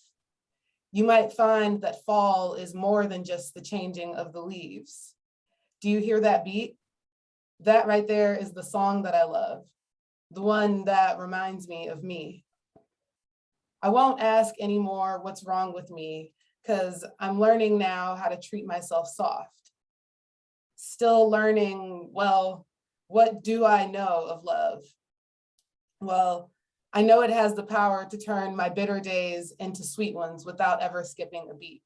H: You might find that fall is more than just the changing of the leaves. Do you hear that beat? That right there is the song that I love, the one that reminds me of me. I won't ask anymore what's wrong with me, because I'm learning now how to treat myself soft. Still learning, well, what do I know of love? Well, I know it has the power to turn my bitter days into sweet ones without ever skipping a beat.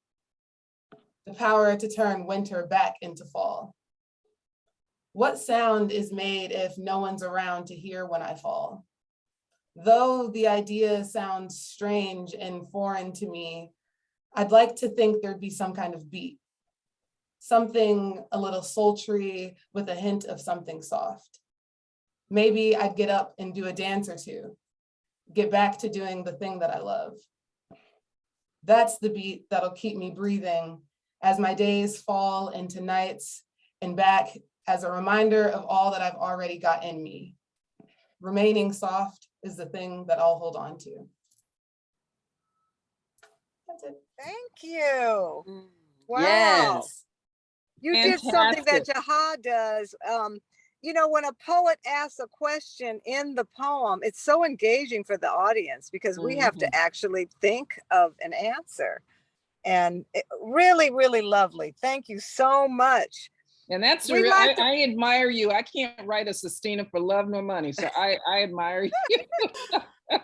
H: The power to turn winter back into fall. What sound is made if no one's around to hear when I fall? Though the idea sounds strange and foreign to me, I'd like to think there'd be some kind of beat. Something a little sultry with a hint of something soft. Maybe I'd get up and do a dance or two, get back to doing the thing that I love. That's the beat that'll keep me breathing as my days fall into nights and back as a reminder of all that I've already got in me. Remaining soft is the thing that I'll hold on to. That's it.
A: Thank you. Wow.
G: Yes.
A: You did something that
C: Fantastic.
A: Jaha does. You know, when a poet asks a question in the poem, it's so engaging for the audience because we have to actually think of an answer. And really, really lovely. Thank you so much.
C: And that's
A: We like to-
C: I admire you. I can't write a sestina for love nor money, so I admire you.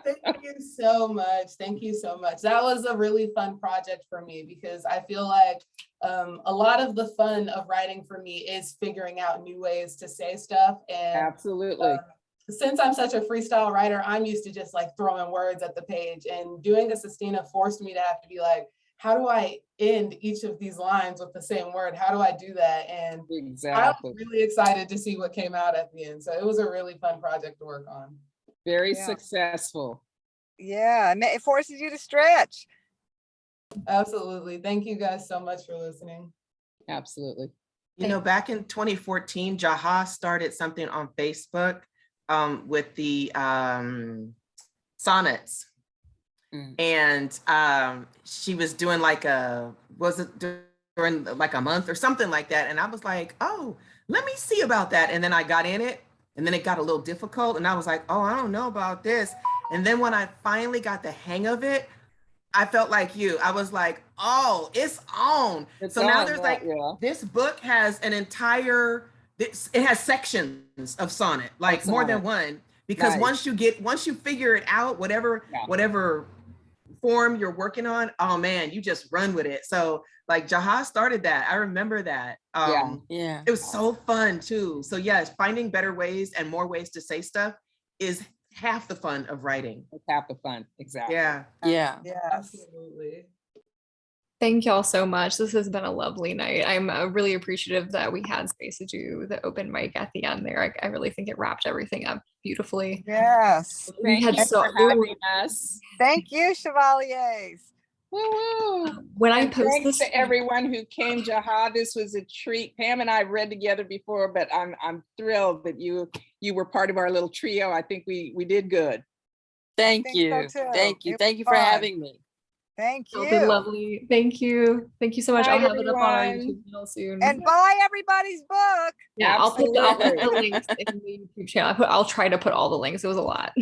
H: Thank you so much. Thank you so much. That was a really fun project for me because I feel like a lot of the fun of writing for me is figuring out new ways to say stuff. And
C: Absolutely.
H: Since I'm such a freestyle writer, I'm used to just like throwing words at the page, and doing a sestina forced me to have to be like, how do I end each of these lines with the same word? How do I do that? And I was really excited to see what came out at the end. So it was a really fun project to work on.
C: Very
A: Yeah.
C: successful.
A: Yeah, it forces you to stretch.
H: Absolutely. Thank you guys so much for listening.
C: Absolutely.
D: You know, back in 2014, Jaha started something on Facebook with the sonnets. And she was doing like during like a month or something like that. And I was like, oh, let me see about that. And then I got in it, and then it got a little difficult. And I was like, oh, I don't know about this. And then when I finally got the hang of it, I felt like you. I was like, oh, it's on. Now there's this book has an entire, it has sections of sonnet, like more than one. Because once you figure it out, whatever form you're working on, oh man, you just run with it. So like Jaha started that. I remember that.
G: Yeah.
D: It was so fun too. So yes, finding better ways and more ways to say stuff is half the fun of writing.
C: It's half the fun. Exactly.
G: Yeah.
A: Yes.
H: Absolutely.
E: Thank y'all so much. This has been a lovely night. I'm really appreciative that we had space to do the open mic at the end there. I really think it wrapped everything up beautifully.
A: Yes.
E: We had
C: Thank you for having us.
A: Thank you, Chevaliers.
C: Woo-woo.
E: When I
C: And
E: post
C: thanks
E: this,
C: to everyone who came, Jaha. This was a treat. Pam and I have read together before, but I'm thrilled that you were part of our little trio. I think we did good.
G: Thank
A: think
G: you.
A: so, too.
G: Thank you.
A: It
G: Thank
A: was
G: you for
A: fun.
G: having me.
A: Thank
E: y'all
A: you.
E: did lovely. Thank you. Thank you so much.
C: Bye,
E: I'll have it up on our
C: everyone.
E: YouTube channel soon.
A: And buy everybody's book.
E: Yeah, I'll put the
C: Absolutely.
E: links in the YouTube channel. I'll try to put all the links. It was a lot.